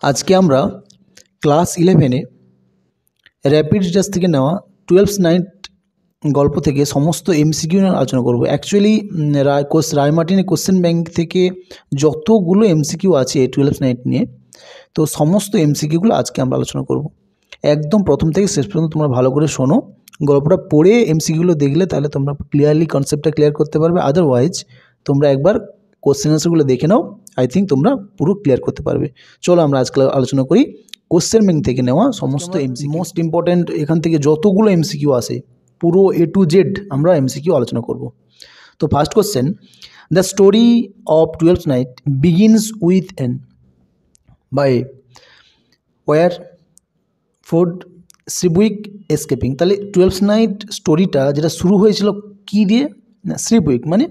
আজকে আমরা class 11-এ rapid research থেকে নেওয়া 12th নাইট গল্প থেকে সমস্ত এমসিকিউ নিয়ে আলোচনা করব। অ্যাকচুয়ালি রায়মার্টিনের কোশ্চেন ব্যাংক থেকে যতগুলো এমসিকিউ আছে 12th নাইট নিয়ে, তো সমস্ত এমসিকিউগুলো আজকে আমরা আলোচনা করব। একদম প্রথম থেকে শেষ পর্যন্ত তোমরা ভালো করে শোনো, গল্পটা পড়ে এমসিকিউগুলো দেখলে তাহলে তোমরা ক্লিয়ারলি কনসেপ্টটা ক্লিয়ার করতে পারবে। আদারওয়াইজ তোমরা একবার কোশ্চেন আনসারগুলো দেখে নাও, আই থিঙ্ক তোমরা পুরো ক্লিয়ার করতে পারবে। চলো আমরা আজকে আলোচনা করি কোশ্চেন ব্যাংক থেকে নেওয়া সমস্ত এমসিকিউ। মোস্ট ইম্পর্ট্যান্ট এখান থেকে যতগুলো এমসিকিউ আসে পুরো A to Z আমরা এমসিকিউ আলোচনা করব। তো first question, the story of 12th night begins with an by war ford shipwreck escaping. তাহলে 12th নাইট স্টোরিটা যেটা শুরু হয়েছিল কী দিয়ে, না শ্রিবুইক মানে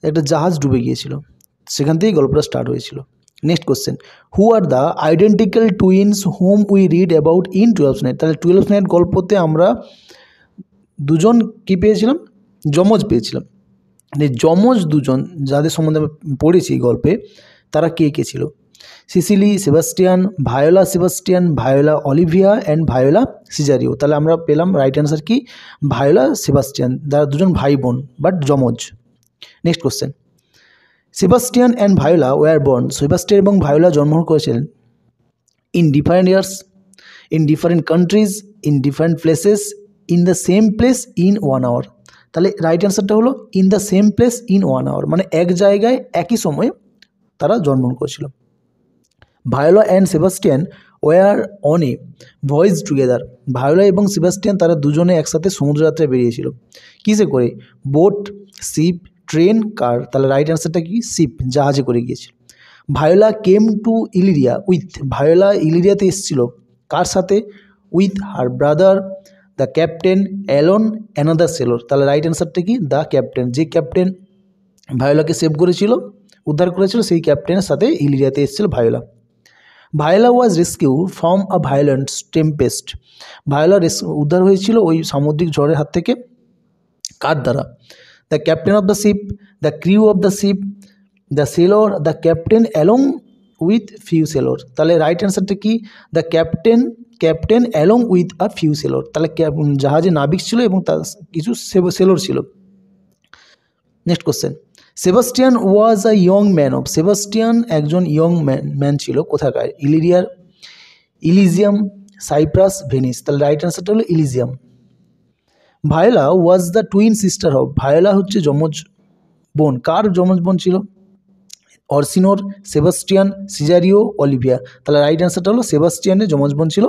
একটা জাহাজ ডুবে গিয়েছিল, সেখান থেকেই গল্পটা স্টার্ট হয়েছিল। Next question, who are the identical twins hmm we read about in 12th night. তাহলে 12th নাইট গল্পতে আমরা দুজন কী পেয়েছিলাম, যমজ পেয়েছিলাম। যমজ দুজন যাদের সম্বন্ধে আমরা পড়েছি গল্পে, তারা কে কে ছিল? Sicily Sebastian, Viola Sebastian, Viola Olivia and Viola Cesario. তাহলে আমরা পেলাম রাইট অ্যান্সার কি, ভায়োলা সেবাস্টিয়ান। তারা দুজন ভাই বোন বাট যমজ। Next question, Sebastian and Viola were born. Sebastian এবং ভায়োলা জন্মগ্রহণ করেছিলেন in different years, in different countries, in different places, in the same place, in 1 hour। তাহলে রাইট অ্যান্সারটা হলো in the same place, in 1 hour, মানে এক জায়গায় একই সময়ে তারা জন্মগ্রহণ করেছিল। Viola and Sebastian were on a voyage together. Viola এবং সেবাস্টিয়ান তারা দুজনে একসাথে সমুদ্রযাত্রায় বেরিয়েছিল। কিসে করে? Boat, ship, train, car. তাহলে রাইট অ্যান্সারটা কি, শিপ, জাহাজে করে গিয়েছিল। Viola came to Illyria with. Viola ইলিরিয়াতে এসেছিল কার সাথে? With her brother the captain along another sailor. তাহলে রাইট অ্যান্সারটা কি, দ্য ক্যাপ্টেন। যে ক্যাপ্টেন ভায়োলাকে সেভ করেছিল, উদ্ধার করেছিল, সেই ক্যাপ্টেনের সাথে ইলিরিয়াতে এসেছিল Viola. Viola was rescue from a violent tempest. Viola উদ্ধার হয়েছিল ওই সামুদ্রিক ঝড়ের হাত থেকে, কার দ্বারা? The captain of the ship, the crew of the ship, the sailor, the captain along with few sailor. তাহলে রাইট অ্যান্সারটা কি, the captain along with a few sailor. তাহলে জাহাজে নাবিক ছিল এবং তার কিছু সেলর ছিল। Next question, Sebastian was a young man of. Sebastian একজন ইয়ং ম্যান ছিল কোথাকার? ইলিরিয়ার, ইলিজিয়াম, সাইপ্রাস, ভেনিস। তাহলে রাইট অ্যান্সারটা হলো Elysium. Viola was the twin sister of. Viola হচ্ছে যমজ বোন। কার যমজ বোন ছিল? অরসিনোর, সেবাস্টিয়ান, সিজারিও, অলিভিয়া। তাহলে রাইট অ্যান্সারটা হলো সেবাস্টিয়ানের যমজ বোন ছিল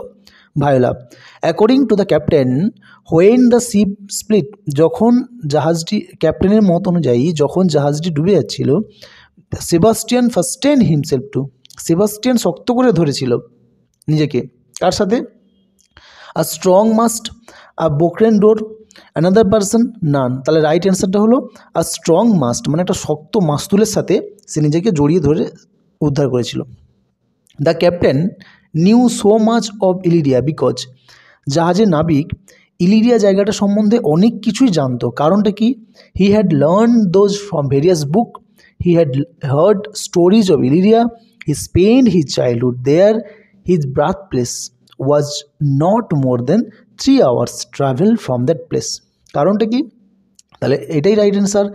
Viola. According to the captain when the ship split. যখন জাহাজটি, ক্যাপ্টেনের মত অনুযায়ী যখন জাহাজটি ডুবে যাচ্ছিল, Sebastian fasten himself to. Sebastian শক্ত করে ধরেছিল নিজেকে, কার সাথে? A strong mast, a broken door, another person, নান। তাহলে রাইট অ্যান্সারটা হলো আ স্ট্রং মাস্ট, মানে একটা শক্ত মাস্তুলের সাথে সে নিজেকে জড়িয়ে ধরে উদ্ধার করেছিল। The captain new so much of Illyria because. জাহাজের নাবিক ইলিরিয়া জায়গাটা সম্বন্ধে অনেক কিছুই জানতো। কারণটা কি? He had learn those from various book, he had heard stories of Illyria, he spend his childhood there, his birth place was not more than 3 hours travel from that place. কারণটা কি? তাহলে এটাই right answer.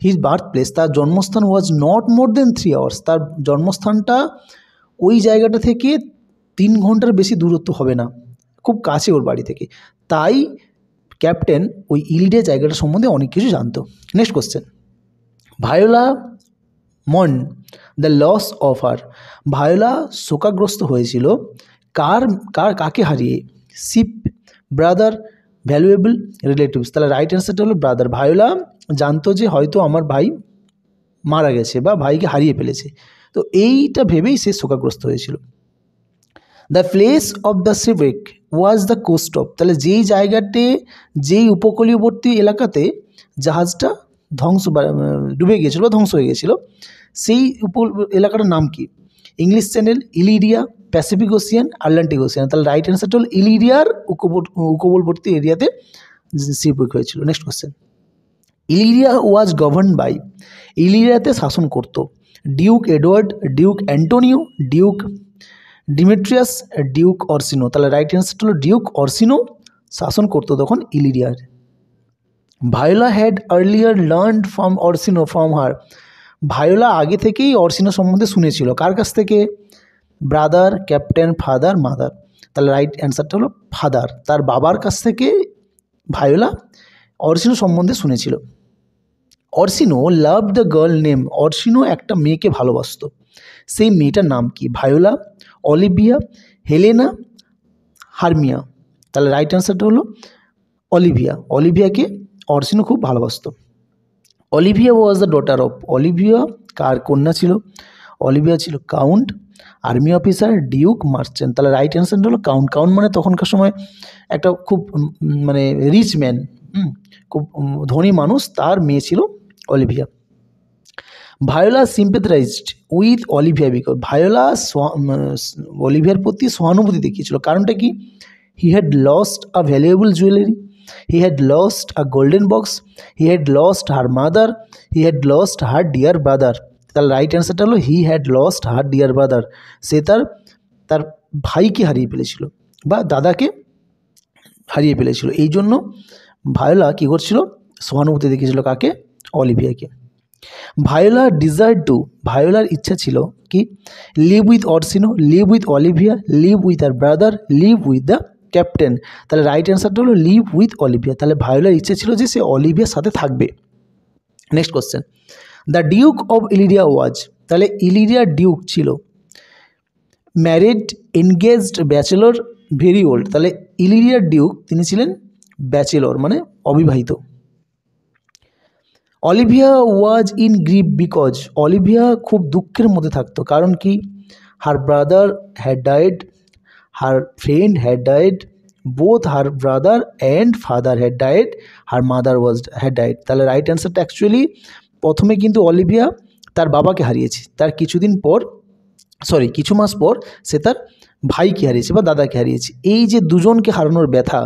His birth place, তার জন্মস্থান, ওয়াজ not more than 3 hours। তার জন্মস্থানটা ওই জায়গাটা থেকে 3 ঘন্টার বেশি দূরত্ব হবে না, খুব কাছে ওর বাড়ি থেকে। তাই ক্যাপ্টেন ওই ইলিরিয়া জায়গাটা সম্বন্ধে অনেক কিছু জানতো। নেক্সট কোশ্চেন, ভায়োলা মন the loss of her. Viola শোকাগ্রস্ত হয়েছিল কাকে হারিয়ে? Ship, brother, valuable, relatives. তাহলে রাইট অ্যান্সারটা হলো ব্রাদার। ভায়োলা জানতো যে হয়তো আমার ভাই মারা গেছে বা ভাইকে হারিয়ে ফেলেছে, তো এইটা ভেবেই সে শোকাগ্রস্ত হয়েছিল। The place of the shipwreck was the coast of. তাহলে যেই জায়গাতে, যেই উপকূলীয়বর্তী এলাকাতে জাহাজটা ডুবে গিয়েছিল বা ধ্বংস হয়ে গিয়েছিল, সেই এলাকাটার নাম কি? English Channel, Illyria, Pacific Ocean, Atlantic Ocean. তাহলে রাইট অ্যান্সারটা হল ইলিরিয়ার উপকূলবর্তী এরিয়াতে শিপওয়েক হয়েছিল। Next question, Illyria was govern by. ইলিরিয়াতে শাসন করত Duke Edward, Duke Antonio, Duke Demetrius, Duke Orsino, তাহলে রাইট অ্যান্সারটা হলো ডিউক অরসিনো শাসন করতো তখন ইলিরিয়ার। Viola had earlier learned from Orsino from her, Viola আগে থেকেই অরসিনো সম্বন্ধে শুনেছিল, কার কাছ থেকে? ব্রাদার, ক্যাপ্টেন, ফাদার, মাদার, তাহলে রাইট অ্যান্সারটা হলো ফাদার, তার বাবার কাছ থেকে ভায়োলা অরসিনো সম্বন্ধে শুনেছিল। অরসিনো লাভ দ্য গার্ল নেম, অরসিনো একটা মেয়েকে ভালোবাসতো, সেই মেয়েটার নাম কি? ভায়োলা, অলিভিয়া, হেলেনা, হারমিয়া, তাহলে রাইট অ্যান্সারটা হলো অলিভিয়া, অলিভিয়াকে অরসিনো খুব ভালোবাসতো। Olivia was the daughter of, Olivia কার কন্যা ছিল? অলিভিয়া ছিল count, army officer, duke, merchant, তাহলে রাইট অ্যান্সারটা হলো কাউন্ট। কাউন্ট মানে তখনকার সময় একটা খুব মানে রিচ ম্যান, খুব ধনী মানুষ, তার মেয়ে ছিল Olivia. Viola sympathized with Olivia because, Viola অলিভিয়ার প্রতি সহানুভূতি দেখিয়েছিল, কারণটা কি? He had lost a valuable jewellery, he had lost a golden box, he had lost her mother, he had lost her dear brother, তাহলে রাইট অ্যান্সারটা হলো he had lost her dear brother, সে তার ভাইকে হারিয়ে ফেলেছিল বা দাদাকে হারিয়ে ফেলেছিল, এই জন্য ভায়োলা কী করছিল? সহানুভূতি দেখিয়েছিল কাকে? অলিভিয়াকে। ভায়োলা ডিজায়ার টু, ভায়োলার ইচ্ছা ছিল কি? Live with Orsino, live with Olivia, live with her brother, live with the captain, তাহলে রাইট অ্যান্সারটা হলো লিভ উইথ অলিভিয়া, তাহলে ভায়োলার ইচ্ছা ছিল যে সে অলিভিয়ার সাথে থাকবে। Next question, the Duke of Illyria was, তাহলে ইলিরিয়ার ডিউক ছিল married, engaged, bachelor, very old, তাহলে ইলিরিয়ার ডিউক তিনি ছিলেন ব্যাচেলর মানে অবিবাহিত। Olivia was in grief because, Olivia খুব দুঃখের মধ্যে থাকতো, কারণ কি? Her brother had died, her friend had died, both her brother and father had died, her mother had died, তাহলে রাইট অ্যান্সারটা অ্যাকচুয়ালি প্রথমে কিন্তু অলিভিয়া তার বাবাকে হারিয়েছে, তার কিছু মাস পর সে তার ভাইকে হারিয়েছে বা দাদাকে হারিয়েছে, এই যে দুজনকে হারানোর ব্যথা,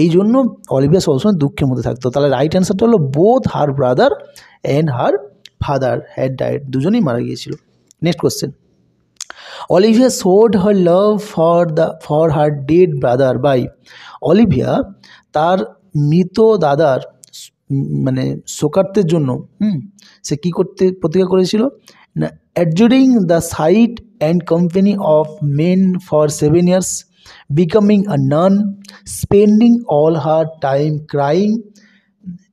এই জন্য অলিভিয়া সবসময় দুঃখের মধ্যে থাকতো, তাহলে রাইট অ্যান্সারটা হলো both her brother and her father had died, দুজনেই মারা গিয়েছিল। Next question, Olivia showed her love for her dead brother by, Olivia তার মৃত দাদার মানে শোকার্তের জন্য সে কী করতে প্রতিজ্ঞা করেছিল? না, abjuring the sight and company of men for 7 years, becoming a nun, spending all her time crying,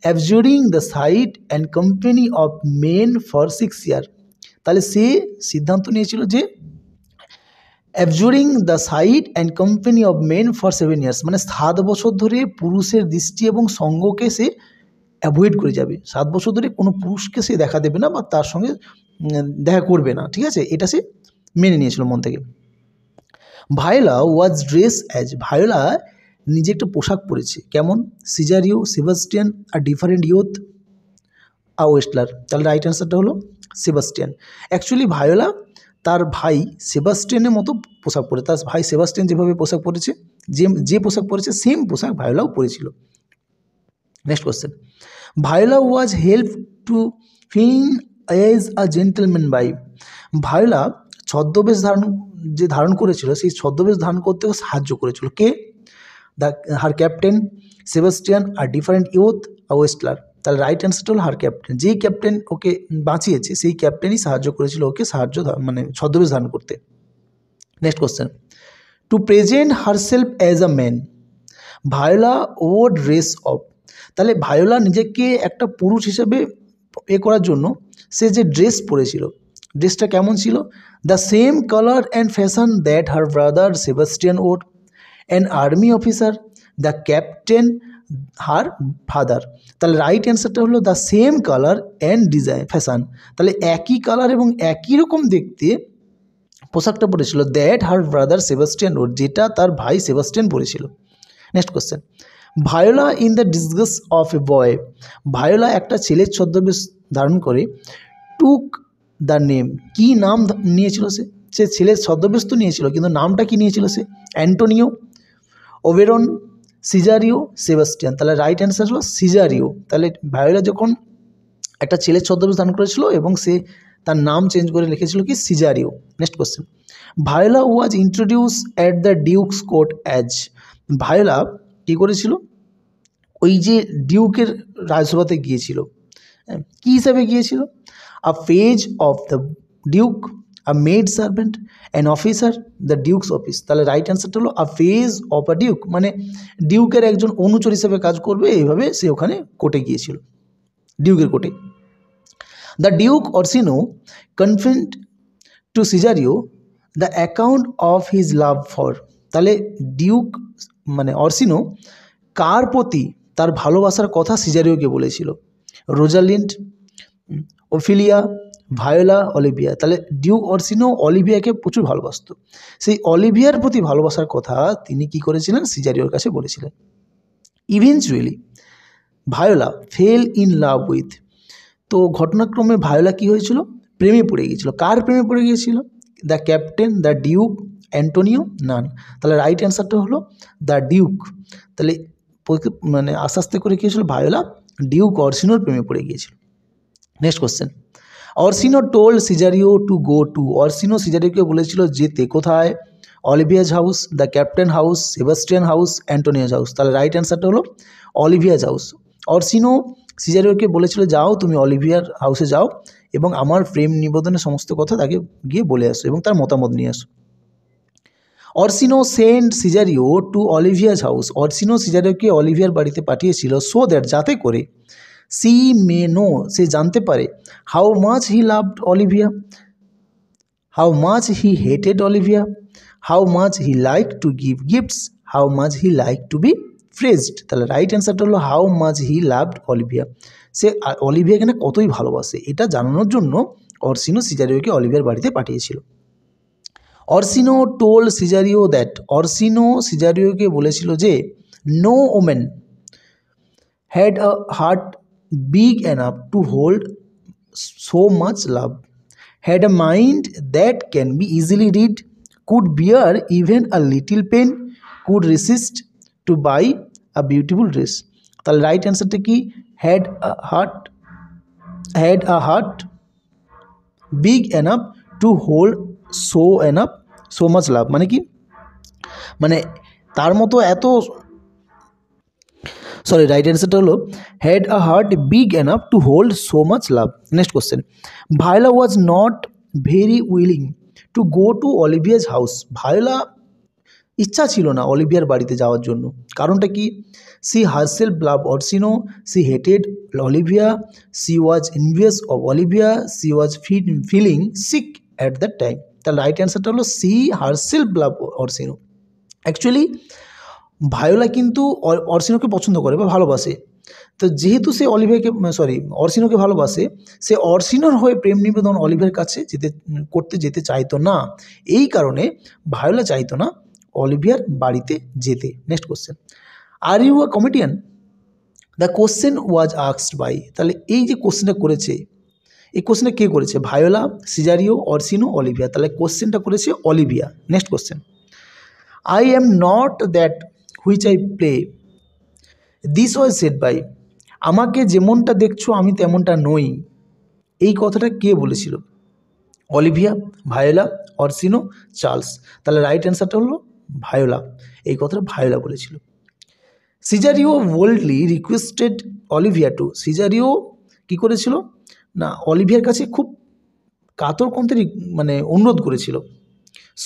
abjuring the sight and company of men for 6 years, তাহলে সে সিদ্ধান্ত নিয়েছিল যে abjuring the sight and company of men for 7 years, মানে 7 বছর ধরে পুরুষের দৃষ্টি এবং সঙ্গকে সে অ্যাভয়েড করে যাবে, 7 বছর ধরে কোনো পুরুষকে সে দেখা দেবে না বা তার সঙ্গে দেখা করবে না, ঠিক আছে, এটা সে মেনে নিয়েছিল মন থেকে। ভায়োলা ওয়াজ ড্রেস অ্যাজ, ভায়োলা নিজে একটা পোশাক পরেছে কেমন? সিজারিও, সেবাস্টিয়ান, আর ডিফারেন্ট ইউথ, আর ওয়েস্টলার, তাহলে রাইট অ্যান্সারটা হলো সেবাস্টিয়ান। অ্যাকচুয়ালি ভায়োলা তার ভাই সেবাস্টিয়ানের মতো পোশাক পরে, তার ভাই সেবাস্টিয়ান যেভাবে পোশাক পরেছে, যে পোশাক পরেছে সেম পোশাক ভায়োলাও পরেছিল। Next question, Viola was help to feign as a gentleman by, Viola ছদ্মবেশ ধারণ করেছিল, সেই ছদ্মবেশ ধারণ করতেও সাহায্য করেছিল কে? হার ক্যাপ্টেন, সেবাস্টিয়ান, আর ডিফারেন্ট ইউথ, আর ওয়েস্টলার, তাহলে রাইট অ্যান্সারটা হলো হার ক্যাপ্টেন, যেই ক্যাপ্টেন ওকে বাঁচিয়েছে সেই ক্যাপ্টেনই সাহায্য করেছিল ওকে মানে ছদ্মবেশ ধারণ করতে। Next question, to present herself as a man, Viola ও ড্রেস অফ, তাহলে ভায়োলা নিজেকে একটা পুরুষ হিসেবে করার জন্য সে যে ড্রেস পরেছিল, ড্রেসটা কেমন ছিল? The same colour and fashion that her brother Sebastian or, an army officer, the captain, her father, তাহলে রাইট অ্যান্সারটা হলো the same colour and fashion, তাহলে একই কালার এবং একই রকম দেখতে পোশাকটা পরেছিল দ্যাট হার ব্রাদার সেবাস্টিয়ান ওর, যেটা তার ভাই সেবাস্টিয়ান পরেছিল। Next question, Viola in the disguise of A boy, Viola একটা ছেলের ছদ্মবেশ ধারণ করে টুক দ্য নেম, কী নাম নিয়েছিল? সে ছেলের ছদ্মবেশ তো নিয়েছিল কিন্তু নামটা কি নিয়েছিল সে? অ্যান্টোনিও, ওবেরন, সিজারিও, সেবাস্টিয়ান, তাহলে রাইট অ্যান্সার হলো সিজারিও। তাহলে ভায়োলা যখন একটা ছেলের ছদ্মবেশ ধারণ করেছিল এবং সে তার নাম চেঞ্জ করে লিখেছিল কি Cesario. Next question, Viola was introduce at the duke's court as, Viola কী করেছিল, ওই যে ডিউকের রাজসভাতে গিয়েছিল, কী হিসাবে গিয়েছিল, a page of the duke, a maid servant, an officer, the duke's office. তাহলে রাইট অ্যান্সারটা হলো a page of a duke, মানে ডিউকের একজন অনুচর হিসেবে কাজ করবে, এইভাবে সে ওখানে কোর্টে গিয়েছিল, ডিউকের কোর্টে। The Duke Orsino confide to Cesario the account of his love for, তাহলে ডিউক মানে অরসিনো কার প্রতি তার ভালোবাসার কথা সিজারিওকে বলেছিল, রোজালিন্ড, ওফিলিয়া, ভায়োলা, অলিভিয়া। তাহলে ডিউক অরসিনো অলিভিয়াকে প্রচুর ভালোবাসত, সেই অলিভিয়ার প্রতি ভালোবাসার কথা তিনি কি করেছিলেন, সিজারিওর কাছে বলেছিলেন। Eventually Viola fail in love with, তো ঘটনাক্রমে ভায়োলা কী হয়েছিল, প্রেমে পড়ে গিয়েছিল। কার প্রেমে পড়ে গিয়েছিল, the captain, the duke, Antonio, nun. তাহলে রাইট অ্যান্সারটা হলো দ্য ডিউক। তাহলে মানে আস্তে আস্তে করে কী হয়েছিল, ভায়োলা ডিউক অরসিনোর প্রেমে পড়ে গিয়েছিল। Next question, Orsino told Cesario to go to, Orsino সিজারিওকে বলেছিল যেতে কোথায়, Olivia's house, the captain house, Sebastian house, Antonio's house. তাহলে রাইট অ্যান্সারটা হলো অলিভিয়াজ হাউস। অরসিনো সিজারিওকে বলেছিল যাও তুমি অলিভিয়ার হাউসে যাও এবং আমার প্রেম নিবেদনের সমস্ত কথা তাকে গিয়ে বলে আসো এবং তার মতামত নিয়ে আসো। অরসিনো send সিজারিও two Olivia's house, অরসিনো সিজারিওকে Olivier বাড়িতে পাঠিয়েছিল সো দ্যাট, যাতে করে সি মে নো, সে জানতে পারে, how much he loved Olivia, how much he hated Olivia, how much he like to give gifts, how much he like to be praised. তাহলে right অ্যান্সারটা হলো how much he loved Olivia, সে অলিভিয়াকে না কতই ভালোবাসে এটা জানানোর জন্য অরসিনো সিজারিওকে অলিভিয়ার বাড়িতে পাঠিয়েছিল। অরসিনো টোল্ড সিজারিও দ্যাট, অরসিনো সিজারিওকে বলেছিল যে no women had a heart big enough to hold so much love, had a mind that can be easily read, could bear even a little pain, could resist to buy a beautiful dress। তাহলে right অ্যান্সারটা কি, had a heart big enough to hold so much love, মানে কি, মানে তার মতো এত, sorry right অ্যান্সারটা হলো had a heart big enough to hold so much love. Next question, Viola was not very willing to go to Olivia's house, Viola ইচ্ছা ছিল না অলিভিয়ার বাড়িতে যাওয়ার জন্য, কারণটা কি, she herself love Orsino, she hated Olivia, she was envious of Olivia, she was feeling sick at that time. তাহলে রাইট অ্যান্সারটা হলো she herself love Orsino. Actually Viola কিন্তু অরসিনোকে পছন্দ করে বা ভালোবাসে, তো যেহেতু সে অরসিনোকে ভালোবাসে, সে অরসিনোর হয়ে প্রেম নিবেদন অলিভিয়ার কাছে করতে যেতে চাইতো না, এই কারণে ভায়োলা চাইতো না অলিভিয়ার বাড়িতে যেতে। Next question, are you a comedian, the question was asked by, তাহলে এই যে কোশ্চেনটা করেছে, এই কোশ্চেনটা কে করেছে, ভায়োলা, সিজারিও, অরসিনো, অলিভিয়া। তাহলে কোশ্চেনটা করেছে Olivia. Next question, I am not that which I play, this was said by, আমাকে যেমনটা দেখছো আমি তেমনটা নই, এই কথাটা কে বলেছিল, অলিভিয়া, ভায়োলা, অরসিনো, চার্লস। তাহলে রাইট অ্যান্সারটা হলো ভায়োলা, এই কথাটা ভায়োলা বলেছিল। সিজারিও বোল্ডলি রিকোয়েস্টেড অলিভিয়া টু, সিজারিও কী করেছিল না অলিভিয়ার কাছে খুব কাতর কণ্ঠে মানে অনুরোধ করেছিল,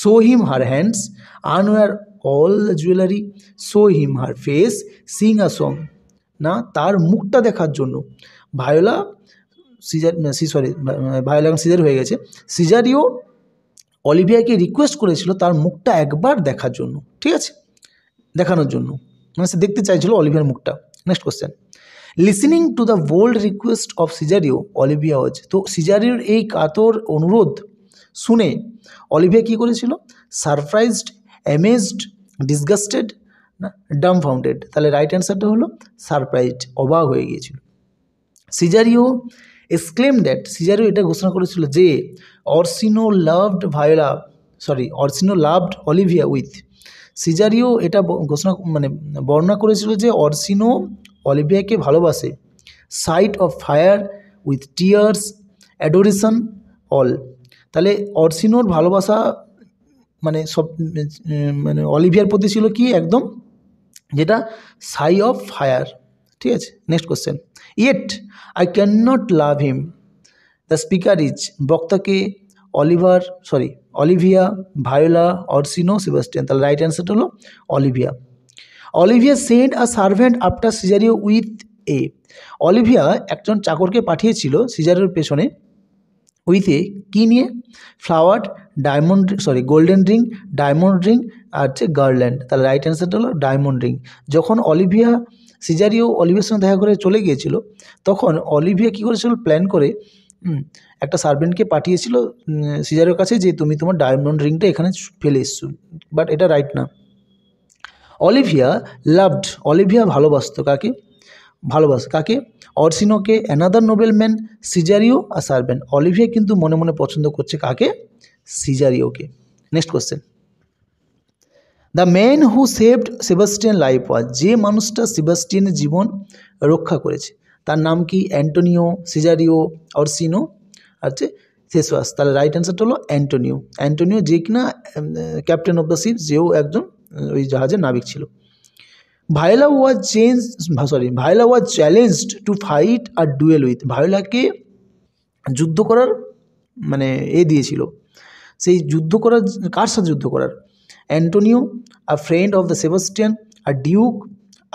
show him her hands, Anwar all jewellery, show him her face, Singh a song, না তার মুখটা দেখার জন্য। ভায়োলা ভায়োলা এখন সিজার হয়ে গেছে, সিজারিও অলিভিয়াকে রিকোয়েস্ট করেছিল তার মুখটা একবার দেখার জন্য, ঠিক আছে, দেখানোর জন্য, মানে সে দেখতে চাইছিল অলিভিয়ার মুখটা। Next question, listening to the bold request of Cesario Olivia was, তো সিজারিওর এই কাতর অনুরোধ শুনে অলিভিয়া কী করেছিল, সারপ্রাইজড, অ্যামেজড, ডিসগাস্টেড, না ডামফাউন্ডেড। তাহলে রাইট অ্যান্সারটা হলো সারপ্রাইজড, অবাক হয়ে গিয়েছিল। সিজারিও এক্সক্লেম দ্যাট, সিজারিও এটা ঘোষণা করেছিল যে Orsino loved Olivia with, Cesario এটা ঘোষণা মানে বর্ণনা করেছিল যে অরসিনো অলিভিয়াকে ভালোবাসে, sight of fire, with tears, adoration, all. তাহলে অরসিনোর ভালোবাসা মানে সব মানে অলিভিয়ার প্রতি ছিল কি একদম যেটা সাই অফ ফায়ার। ঠিক আছে, next question. Yet I can not love him. The speaker is, বক্তাকে অলিভিয়া, ভায়োলা, অরসিনো, সেবাস্টিয়ান। তাহলে রাইট অ্যান্সার হলো Olivia. Olivia send a servant after Cesario with a. Olivia একজন চাকরকে পাঠিয়েছিল সিজারের পেছনে উইথ এ কী নিয়ে? Flower, golden ring, diamond ring আর হচ্ছে গার্ল্যান্ড। তাহলে রাইট অ্যান্সারটা হলো ডায়মন্ড রিং। যখন সিজারিও অলিভিয়ার সঙ্গে দেখা করে চলে গিয়েছিল তখন অলিভিয়া কী করেছিল, প্ল্যান করে একটা সার্ভেন্টকে পাঠিয়েছিল সিজারের কাছে যে তুমি তোমার ডায়মন্ড রিংটা এখানে ফেলে এসছো, বাট এটা রাইট না। অলিভিয়া ভালোবাসত কাকে? অরসিনোকে, অ্যানাদার নোবেলম্যান, সিজারিও আর সার্ভেন্ট। অলিভিয়া কিন্তু মনে মনে পছন্দ করছে কাকে? সিজারিওকে। Next question. The man who saved Sebastian life was, যে মানুষটা সেবাস্টিয়ানের জীবন রক্ষা করেছে তার নাম কি? অ্যান্টোনিও, সিজারিও, অরসিনো আর হচ্ছে থেসোয়াস। তাহলে রাইট অ্যান্সারটা হলো অ্যান্টোনিও যে কিনা ক্যাপ্টেন অফ দ্য শিপ, যেও একজন ওই জাহাজের নাবিক ছিল। Viola was challenged to fight a duel with. ভায়োলাকে যুদ্ধ করার মানে দিয়েছিল, সেই যুদ্ধ করার কার সাথে যুদ্ধ করার? Antonio, a friend of the Sebastian, a duke,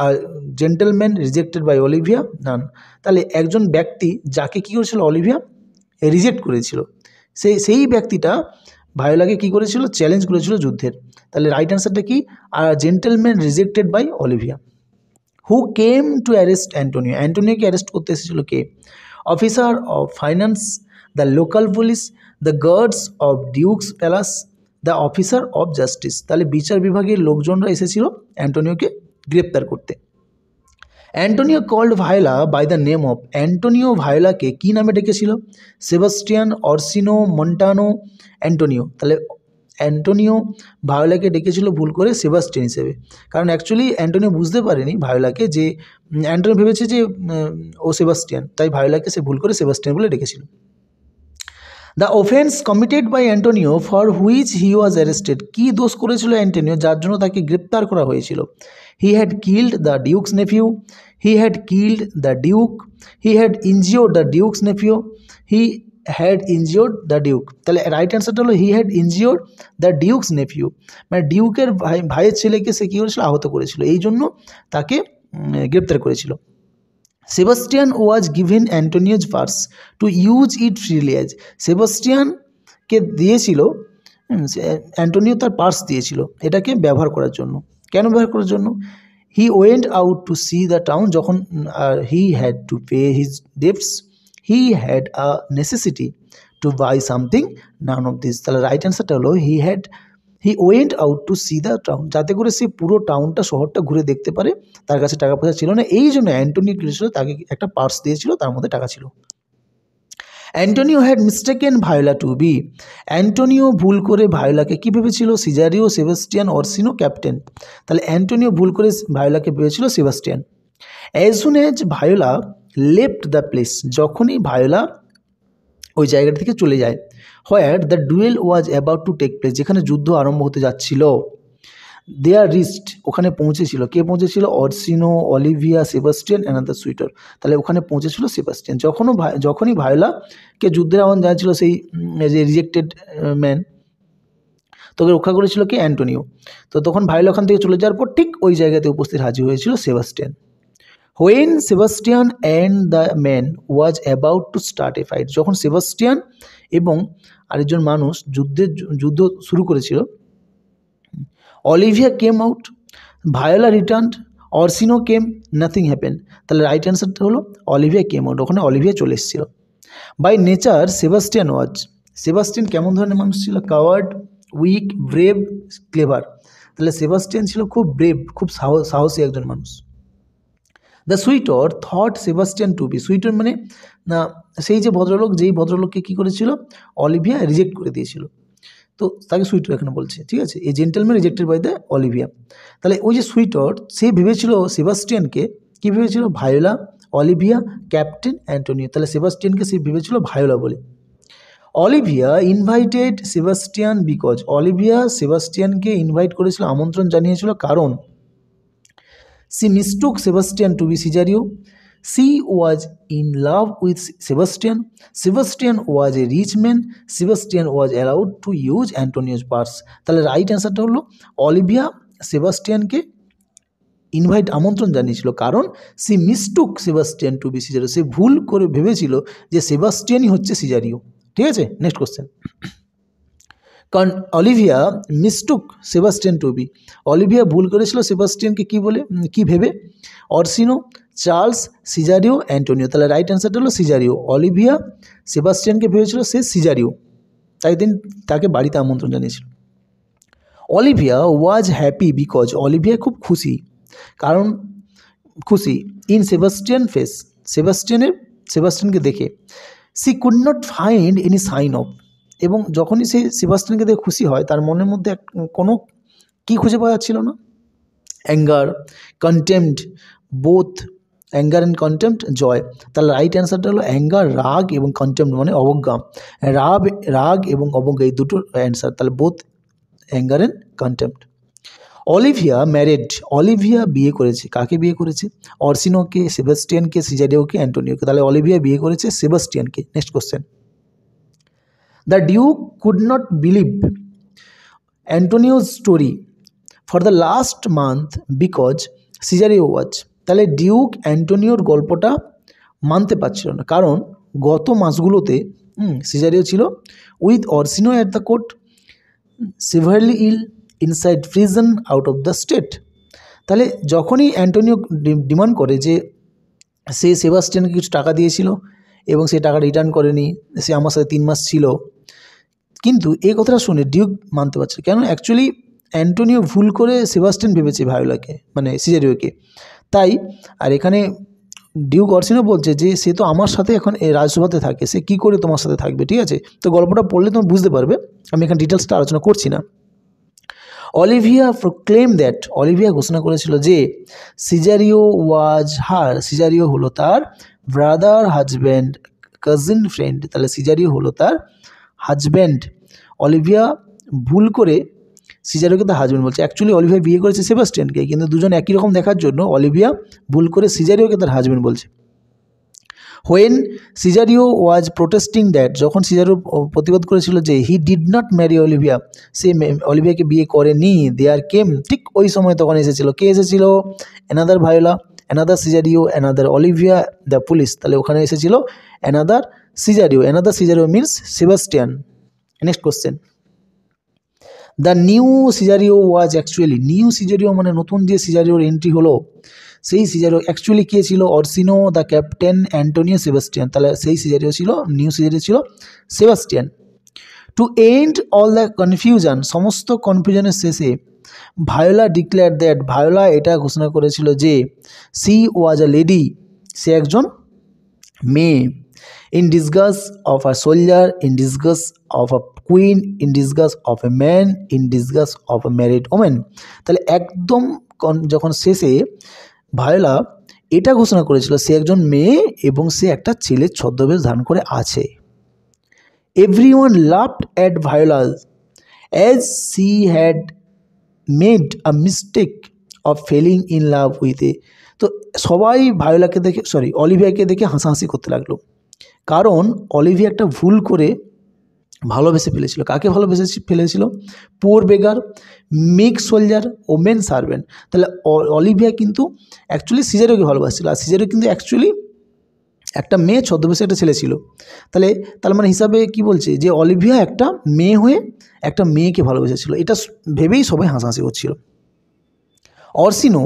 a gentleman rejected by Olivia, nun. তাহলে একজন ব্যক্তি যাকে কী করেছিল অলিভিয়া রিজেক্ট করেছিল, সেই ব্যক্তিটা ভায়োলাকে কী করেছিল? চ্যালেঞ্জ করেছিল যুদ্ধের। তাহলে রাইট অ্যান্সারটা কি? আর gentleman rejected by Olivia. Who came to arrest Antonio? অ্যান্টোনিওকে অ্যারেস্ট করতে এসেছিল কে? Officer of finance, the local police, the guards of duke's palace, the officer of justice. তাহলে বিচার বিভাগের লোকজনরা এসেছিল অ্যান্টোনিওকে গ্রেপ্তার করতে। Antonio called Viola by the name of, Antonio ভায়োলাকে কী নামে ডেকেছিল? Sebastian, Orsino, Montano, Antonio. তাহলে অ্যান্টোনিও ভায়োলাকে ডেকেছিল ভুল করে সেবাস্টিয়ান হিসেবে, কারণ অ্যাকচুয়ালি অ্যান্টোনিও বুঝতে পারেনি ভায়োলাকে, যে অ্যান্টোনিও ভেবেছে যে ও সেবাস্টিয়ান, তাই ভায়োলাকে সে ভুল করে সেবাস্টিয়ান বলে ডেকেছিল। The offence committed by Antonio for which he was arrested, কী দোষ করেছিল অ্যান্টোনিও যার জন্য তাকে গ্রেপ্তার করা হয়েছিল? He had killed the duke's nephew, he had killed the duke, he had injured the duke's nephew, he had injured the duke. তাহলে রাইট অ্যান্সারটা হলো he had injured the duke's nephew, মানে ডিউকের ভাইয়ের ছেলেকে সে কী করেছিল? আহত করেছিল, এই জন্য তাকে গ্রেপ্তার করেছিল। Sebastian was given Antonio's purse to use it freely as, সেবাস্টিয়ানকে দিয়েছিল অ্যান্টোনিও তার পার্স দিয়েছিল এটাকে ব্যবহার করার জন্য। কেন ব্যবহার করার জন্য? He went out to see the town, যখন he had to pay his debts, he had a necessity to buy something, none of this. তাহলে রাইট অ্যান্সারটা হলো he went out to see the town, যাতে করে সে পুরো টাউনটা, শহরটা ঘুরে দেখতে পারে। তার কাছে টাকা পয়সা ছিল না, এই জন্য অ্যান্টোনিও করেছিল তাকে একটা পার্স দিয়েছিল, তার মধ্যে টাকা ছিল। Antonio had mistaken Viola to be, Antonio ভুল করে ভায়োলাকে কী ভেবেছিল? Cesario, Sebastian, Orsino, captain. তাহলে অ্যান্টোনিও ভুল করে ভায়োলাকে ভেবেছিল Sebastian. As soon as Viola left the place, যখনই ভায়োলা ওই জায়গাটা থেকে চলে যায়, where the duel was about to take place, যেখানে যুদ্ধ আরম্ভ হতে যাচ্ছিল, দেয়ার রিস্ট, ওখানে পৌঁছেছিল। কে পৌঁছেছিল? অরসিনো, অলিভিয়া, সেবাস্টিয়ান, অ্যানাদার সুইটার। তাহলে ওখানে পৌঁছেছিল সেবাস্টিয়ান। যখনই ভায়োলাকে যুদ্ধের আহ্বান জানাচ্ছিল সেই যে রিজেক্টেড ম্যান, তোকে রক্ষা করেছিল কে? অ্যান্টোনিও। তো তখন ভায়োলা ওখান থেকে চলে যাওয়ার পর ঠিক ওই জায়গাতে উপস্থিত হাজির হয়েছিল Sebastian. When Sebastian and the man was about to start a fight, যখন সেবাস্টিয়ান এবং আরেকজন মানুষ যুদ্ধ শুরু করেছিল, Olivia came out, Viola returned, Orsino came, nothing happen. তাহলে রাইট অ্যান্সারটা হলো অলিভিয়া কেম আউট, ওখানে অলিভিয়া চলে এসেছিল। বাই নেচার সেবাস্টিয়ান কেমন ধরনের মানুষ ছিল? Coward, weak, brave, clever. তাহলে সেবাস্টিয়ান ছিল খুব ব্রেভ, খুব সাহসী একজন মানুষ। The suitor thought Sebastian to B, সুইটর মানে না সেই যে ভদ্রলোক, যেই ভদ্রলোককে কী করেছিল অলিভিয়া রিজেক্ট করে দিয়েছিল, তো তাকে সুইটর এখানে বলছে। ঠিক আছে, এই gentleman rejected by the Olivia. তাহলে ওই যে সুইটর, সে ভেবেছিল সেবাস্টিয়ানকে কী ভেবেছিল? Viola, Olivia, captain, Antonio. তাহলে সেবাস্টিয়ানকে সে ভেবেছিল ভায়োলা বলে। অলিভিয়া ইনভাইটেড সেবাস্টিয়ান বিকজ, অলিভিয়া সেবাস্টিয়ানকে ইনভাইট করেছিল, আমন্ত্রণ জানিয়েছিল, কারণ she mistook Sebastian to be Cesario, she was in love with Sebastian, Sebastian was a rich man, Sebastian was allowed to use Antonio's purse. তাহলে রাইট অ্যান্সারটা হলো অলিভিয়া সেবাস্টিয়ানকে ইনভাইট আমন্ত্রণ জানিয়েছিল, কারণ she mistook Sebastian to be Cesario, সে ভুল করে ভেবেছিল যে সেবাস্টিয়ানই হচ্ছে সিজারিও। ঠিক আছে, নেক্সট কোশ্চেন। কারণ Olivia mistook Sebastian to be, Olivia ভুল করেছিল সেবাস্টিয়ানকে কি বলে, কি ভেবে, অরসিনো, চার্লস, সিজারিও, অ্যান্টোনিও। তাহলে রাইট অ্যান্সারটা হলো সিজারিও। অলিভিয়া সেবাস্টিয়ানকে ভেবেছিল সে সিজারিও, তাই তাকে বাড়িতে আমন্ত্রণ জানিয়েছিল। Olivia was happy because, Olivia খুব খুশি, কারণ খুশি, ইন সেবাস্টিয়ান ফেস, সেবাস্টিয়ানকে দেখে, she could not find any sign of, এবং যখনই সে সেবাস্টিয়ানকে দেখে খুশি হয় তার মনের মধ্যে কোনো কি খুঁজে পাওয়া যাচ্ছিল না, anger, contempt, both anger and contempt, joy. তাহলে রাইট অ্যান্সারটা হলো অ্যাঙ্গার, রাগ, এবং কন্টেম্পট মানে অবজ্ঞা, রাগ এবং অবজ্ঞা এই দুটোর অ্যান্সার, তাহলে both anger and contempt. Olivia married, Olivia বিয়ে করেছে, কাকে বিয়ে করেছে, অরসিনোকে, সেবাস্টিয়ানকে, সিজারিওকে, অ্যান্টোনিওকে। তাহলে অলিভিয়া বিয়ে করেছে সেবাস্টিয়ানকে। Next question. The duke could not believe অ্যান্টোনিওর story for the last month because Cesario was, তাহলে ডিউক অ্যান্টোনিওর গল্পটা মানতে পারছিল না, কারণ গত মাসগুলোতে সিজারিও ছিল with Orsino at the court, severely ill, inside prison, out of the state. তাহলে যখনই অ্যান্টোনিও ডিমান্ড করে যে সে সেবাস্টিয়ানকে কিছু টাকা দিয়েছিল এবং সে টাকা রিটার্ন করেনি, সে আমার সাথে 3 মাস ছিল, কিন্তু এই কথাটা শুনে ডিউক মানতে পারছে, কেন, অ্যাকচুয়ালি অ্যান্টোনিও ভুল করে সেবাস্টিয়ান ভেবেছে ভায়োলাকে, মানে সিজারিওকে, তাই। আর এখানে ডিউক অরসিনো বলছে যে সে তো আমার সাথে এখন রাজসভাতে থাকে, সে কী করে তোমার সাথে থাকবে, ঠিক আছে। তো গল্পটা পড়লে তুমি বুঝতে পারবে, আমি এখানে ডিটেলসটা আলোচনা করছি না। অলিভিয়া প্রক্লেম দ্যাট, অলিভিয়া ঘোষণা করেছিল যে সিজারিও ওয়াজ হার, সিজারিও হলো তার ব্রাদার, হাজব্যান্ড, কাজিন, ফ্রেন্ড। তাহলে সিজারিও হলো তার হাজব্যান্ড। অলিভিয়া ভুল করে সিজারিওকে তার হাজব্যান্ড বলছে, অ্যাকচুয়ালি অলিভিয়া বিয়ে করেছে সেবাস্টিয়ানকে, কিন্তু দুজন একই রকম দেখার জন্য অলিভিয়া ভুল করে সিজারিওকে তার হাজব্যান্ড বলছে। When Cesario was protesting that, যখন সিজারিও প্রতিবাদ করেছিল যে he did not marry Olivia, সে অলিভিয়াকে বিয়ে করেনি, দেয়ার কেম, ঠিক ওই সময় তখন এসেছিল, কে এসেছিল, another Viola, another Cesario, another Olivia, the police. তাহলে ওখানে এসেছিল another Cesario, another Cesario means Sebastian. Next question. The new Cesario was actually, new Cesario মানে নতুন যে সিজারিওর এন্ট্রি হলো, সেই সিজারিও অ্যাকচুয়ালি কে ছিল, Orsino, the captain, Antonio, Sebastian. তাহলে সেই সিজারিও ছিল, নিউ সিজারিও ছিল Sebastian. To end all the confusion, সমস্ত কনফিউশনের শেষে ভায়োলা ডিক্লেয়ার দ্যাট, ভায়োলা এটা ঘোষণা করেছিল যে সি ওয়াজ আ লেডি, সে একজন মেয়ে, in disguise of a soldier, in disguise of a queen, in disguise of a man, in disguise of A married women. তাহলে একদম যখন শেষে ভায়োলা এটা ঘোষণা করেছিল সে একজন মেয়ে এবং সে একটা ছেলের ছদ্মবেশ ধারণ করে আছে। Everyone loved at Viola as she had made a mistake of falling in love with a. তো সবাই ভায়োলাকে দেখে, অলিভিয়াকে দেখে হাসাহাসি করতে লাগলো, কারণ অলিভিয়া একটা ভুল করে ভালোবেসে ফেলেছিল। কাকে ভালোবেসে ফেলেছিল, poor বেগার, make soldier, women servant. তাহলে অলিভিয়া কিন্তু অ্যাকচুয়ালি সিজারিওকে ভালোবাসছিল, আর সিজারিও কিন্তু অ্যাকচুয়ালি একটা মেয়ে ছদ্মবেশে একটা ছেলে ছিল। তাহলে মানে হিসাবে কি বলছে যে অলিভিয়া একটা মেয়ে হয়ে একটা মেয়েকে ভালোবেসেছিল, এটা ভেবেই সবাই হাসাহাসি করছিল। Orsino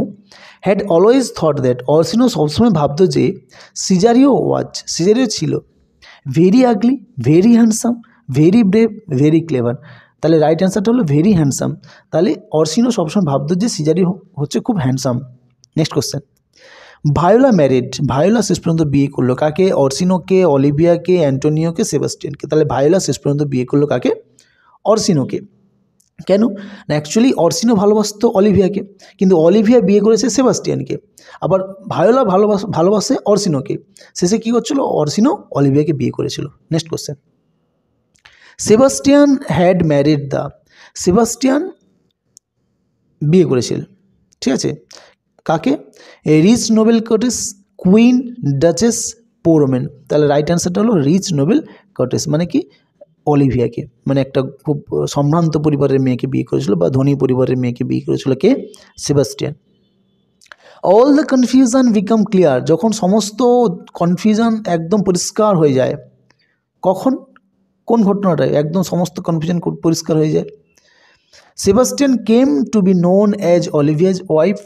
had always thought that, Orsino সবসময় ভাবতো যে সিজারিও ছিল very ugly, very handsome, very brave, very clever. তাহলে রাইট অ্যান্সারটা হলো ভেরি হ্যান্ডসাম। তাহলে অরসিনো সবসময় ভাবতো যে সিজারিও হচ্ছে খুব handsome. Next question. Viola married, Viola শেষ পর্যন্ত বিয়ে করলো কাকে, অরসিনোকে, অলিভিয়াকে, অ্যান্টোনিওকে, সেবাস্টিয়ানকে। তাহলে ভায়োলা শেষ পর্যন্ত বিয়ে করলো কাকে, অরসিনোকে। কেন না, অ্যাকচুয়ালি অরসিনো ভালোবাসতো অলিভিয়াকে, কিন্তু অলিভিয়া বিয়ে করেছে সেবাস্টিয়ানকে, আবার ভায়োলা ভালোবাসে অরসিনোকে। শেষে কী করছিল, অরসিনো অলিভিয়াকে বিয়ে করেছিল। Next question. Sebastian had married the, Sebastian বিয়ে করেছিল, ঠিক আছে, কাকে? Rich noble countess, queen, duchess, poor man. তাহলে রাইট অ্যান্সারটা হলো রিচ নোবেল কার্টেস, মানে কি অলিভিয়াকে, মানে একটা খুব সম্ভ্রান্ত পরিবারের মেয়েকে বিয়ে করেছিল বা ধনী পরিবারের মেয়েকে বিয়ে করেছিল কে? Sebastian. All the confusion became clear, যখন সমস্ত কনফিউশন একদম পরিষ্কার হয়ে যায়, কখন, কোন ঘটনাটায় একদম সমস্ত কনফিউশন পরিষ্কার হয়ে যায়? Sebastian came to be known as Olivia's wife,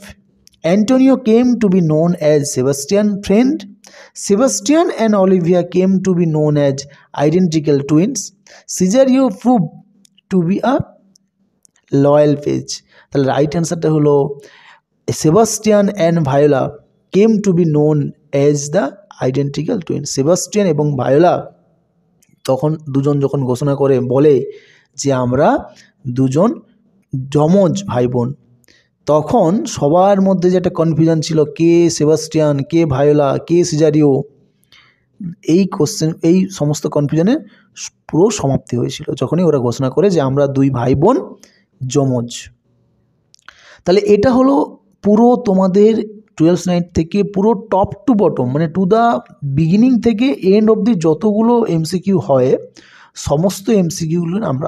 Antonio came to be known as Sebastian friend, Sebastian and Olivia came to be known as identical twins, Cesario prove to be a loyal page. তাহলে right অ্যান্সারটা হলো Sebastian and Viola came to be known as the identical twins. Sebastian এবং Viola তখন দুজন যখন ঘোষণা করে বলে যে আমরা দুজন যমজ ভাই বোন, তখন সবার মধ্যে যে একটা কনফিউশন ছিল কে সেবাস্টিয়ান, কে ভায়োলা, কে সিজারিও, এই সমস্ত কনফিউশনে পুরো সমাপ্তি হয়েছিল যখনই ওরা ঘোষণা করে যে আমরা দুই ভাই বোন যমজ। তাহলে এটা হলো পুরো তোমাদের 12th নাইট থেকে পুরো টপ টু বটম, মানে টু দ্য বিগিনিং থেকে এন্ড অবধি যতগুলো এমসিকিউ হয় সমস্ত এমসিকিউগুলো আমরা